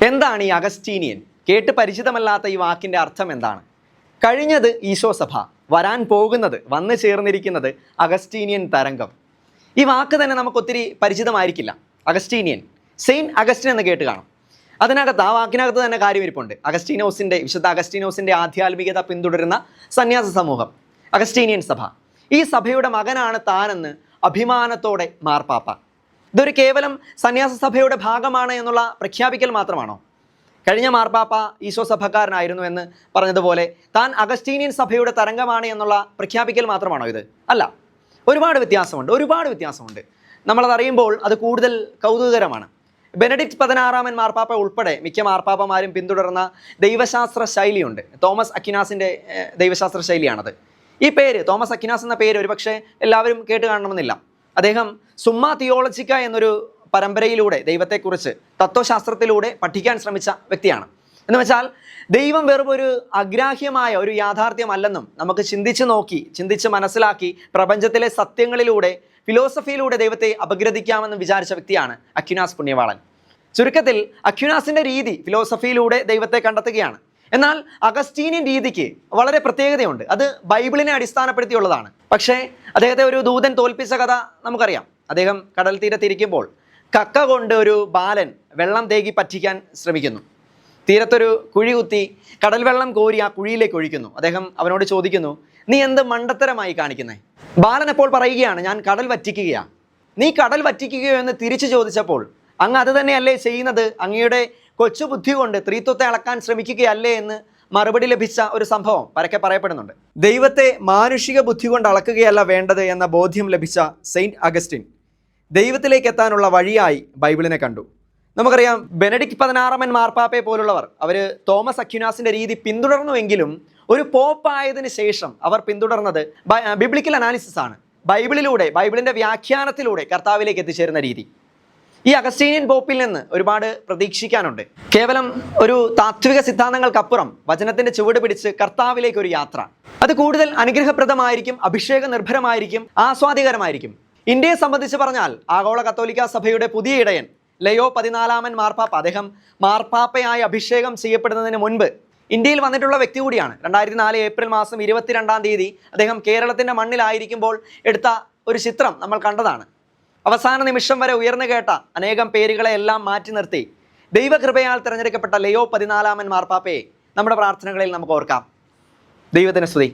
എന്താണ് ഈ അഗസ്റ്റീനിയൻ? കേട്ട് പരിചിതമല്ലാത്ത ഈ വാക്കിൻ്റെ അർത്ഥം എന്താണ്? കഴിഞ്ഞത് ഈശോ സഭ, വരാൻ പോകുന്നത്, വന്നു ചേർന്നിരിക്കുന്നത് അഗസ്റ്റീനിയൻ തരംഗം. ഈ വാക്ക് തന്നെ നമുക്ക് ഒത്തിരി പരിചിതമായിരിക്കില്ല. അഗസ്റ്റീനിയൻ, സെയിൻറ്റ് അഗസ്റ്റിൻ എന്ന് കേട്ട് കാണും. അതിനകത്ത്, ആ വാക്കിനകത്ത് തന്നെ കാര്യമിരിപ്പുണ്ട്. വിശുദ്ധ അഗസ്റ്റീനോസിൻ്റെ ആധ്യാത്മികത പിന്തുടരുന്ന സന്യാസ സമൂഹം, അഗസ്റ്റീനിയൻ സഭ. ഈ സഭയുടെ മകനാണ് താനെന്ന് അഭിമാനത്തോടെ മാർപ്പാപ്പ. ഇതൊരു കേവലം സന്യാസ സഭയുടെ ഭാഗമാണ് എന്നുള്ള പ്രഖ്യാപിക്കൽ മാത്രമാണോ? കഴിഞ്ഞ മാർപ്പാപ്പ ഈശോ സഭക്കാരനായിരുന്നു എന്ന് പറഞ്ഞതുപോലെ താൻ അഗസ്റ്റീനിയൻ സഭയുടെ തരംഗമാണ് എന്നുള്ള പ്രഖ്യാപിക്കൽ മാത്രമാണോ ഇത്? അല്ല, ഒരുപാട് വ്യത്യാസമുണ്ട്. നമ്മളതറിയുമ്പോൾ അത് കൂടുതൽ കൗതുകകരമാണ്. ബെനഡിക്റ്റ് 16 മാർപ്പാപ്പ ഉൾപ്പെടെ മിക്ക മാർപ്പാപ്പമാരും പിന്തുടർന്ന ദൈവശാസ്ത്ര ശൈലിയുണ്ട്. തോമസ് അക്വിനാസിൻ്റെ ദൈവശാസ്ത്ര ശൈലിയാണത്. ഈ പേര്, തോമസ് അക്വിനാസ് എന്ന പേര് ഒരുപക്ഷെ എല്ലാവരും കേട്ട് കാണണമെന്നില്ല. അദ്ദേഹം സുമ്മാ തിയോളജിക്ക എന്നൊരു പരമ്പരയിലൂടെ ദൈവത്തെക്കുറിച്ച് തത്വശാസ്ത്രത്തിലൂടെ പഠിക്കാൻ ശ്രമിച്ച വ്യക്തിയാണ്. എന്ന് വെച്ചാൽ ദൈവം വെറും ഒരു അഗ്രാഹ്യമായ ഒരു യാഥാർത്ഥ്യമല്ലെന്നും നമുക്ക് ചിന്തിച്ച് മനസ്സിലാക്കി പ്രപഞ്ചത്തിലെ സത്യങ്ങളിലൂടെ, ഫിലോസഫിയിലൂടെ ദൈവത്തെ അപഗ്രഥിക്കാമെന്ന് വിചാരിച്ച വ്യക്തിയാണ് അക്വിനാസ് പുണ്യവാളൻ. ചുരുക്കത്തിൽ അക്വിനാസിൻ്റെ രീതി ഫിലോസഫിയിലൂടെ ദൈവത്തെ കണ്ടെത്തുകയാണ്. എന്നാൽ അഗസ്റ്റീനിയൻ രീതിക്ക് വളരെ പ്രത്യേകതയുണ്ട്. അത് ബൈബിളിനെ അടിസ്ഥാനപ്പെടുത്തിയുള്ളതാണ്. പക്ഷേ അദ്ദേഹത്തെ ഒരു ദൂതൻ തോൽപ്പിച്ച കഥ നമുക്കറിയാം. അദ്ദേഹം കടൽ തീരത്തിരിക്കുമ്പോൾ കക്ക കൊണ്ട് ഒരു ബാലൻ വെള്ളം തേകി പറ്റിക്കാൻ ശ്രമിക്കുന്നു. തീരത്തൊരു കുഴി കുത്തി കടൽ വെള്ളം കോരി ആ കുഴിയിലേക്ക് ഒഴിക്കുന്നു. അദ്ദേഹം അവനോട് ചോദിക്കുന്നു, നീ എന്ത് മണ്ടത്തരമായി കാണിക്കുന്നേ? ബാലൻ അപ്പോൾ പറയുകയാണ്, ഞാൻ കടൽ വറ്റിക്കുകയാണ്. നീ കടൽ വറ്റിക്കുകയോ എന്ന് തിരിച്ചു ചോദിച്ചപ്പോൾ, അങ്ങ് അത് തന്നെയല്ലേ ചെയ്യുന്നത്? അങ്ങയുടെ കൊച്ചു ബുദ്ധി കൊണ്ട് ത്രിത്വത്തെ അളക്കാൻ ശ്രമിക്കുകയല്ലേ എന്ന് മറുപടി ലഭിച്ച ഒരു സംഭവം പരക്കെ പറയപ്പെടുന്നുണ്ട്. ദൈവത്തെ മാനുഷിക ബുദ്ധി കൊണ്ട് അളക്കുകയല്ല വേണ്ടത് എന്ന ബോധ്യം ലഭിച്ച സെയിൻറ്റ് അഗസ്റ്റിൻ ദൈവത്തിലേക്ക് എത്താനുള്ള വഴിയായി ബൈബിളിനെ കണ്ടു. നമുക്കറിയാം, ബെനഡിക്റ്റ് 16 മാർപ്പാപ്പയെ പോലുള്ളവർ അവർ തോമസ് അക്വിനാസിൻ്റെ രീതി പിന്തുടർന്നുവെങ്കിലും ഒരു പോപ്പായതിനു ശേഷം അവർ പിന്തുടർന്നത് ബിബ്ലിക്കൽ അനാലിസിസ് ആണ്. ബൈബിളിൻ്റെ വ്യാഖ്യാനത്തിലൂടെ കർത്താവിലേക്ക് എത്തിച്ചേരുന്ന രീതി. ഈ അഗസ്റ്റീനിയൻ പോപ്പിൽ നിന്ന് ഒരുപാട് പ്രതീക്ഷിക്കാനുണ്ട്. കേവലം ഒരു താത്വിക സിദ്ധാന്തങ്ങൾക്കപ്പുറം വചനത്തിന്റെ ചുവട് പിടിച്ച് കർത്താവിലേക്ക് ഒരു യാത്ര. അത് കൂടുതൽ അനുഗ്രഹപ്രദമായിരിക്കും, അഭിഷേക നിർഭരമായിരിക്കും, ആസ്വാദികരമായിരിക്കും. ഇന്ത്യയെ സംബന്ധിച്ച് പറഞ്ഞാൽ ആഗോള കത്തോലിക്ക സഭയുടെ പുതിയ ഇടയൻ ലയോ 14 മാർപ്പാപ്പ, അദ്ദേഹം മാർപ്പാപ്പയായി അഭിഷേകം ചെയ്യപ്പെടുന്നതിന് മുൻപ് ഇന്ത്യയിൽ വന്നിട്ടുള്ള വ്യക്തി കൂടിയാണ്. 2004 ഏപ്രിൽ മാസം 22-ാം തീയതി അദ്ദേഹം കേരളത്തിൻ്റെ മണ്ണിലായിരിക്കുമ്പോൾ എടുത്ത ഒരു ചിത്രം നമ്മൾ കണ്ടതാണ്. അവസാന നിമിഷം വരെ ഉയർന്നു കേട്ട അനേകം പേരുകളെ എല്ലാം മാറ്റി നിർത്തി ദൈവകൃപയാൽ തിരഞ്ഞെടുക്കപ്പെട്ട ലയോ 14 മാർപ്പാപ്പയെ നമ്മുടെ പ്രാർത്ഥനകളിൽ നമുക്ക് ഓർക്കാം. ദൈവത്തിന് സ്തുതി.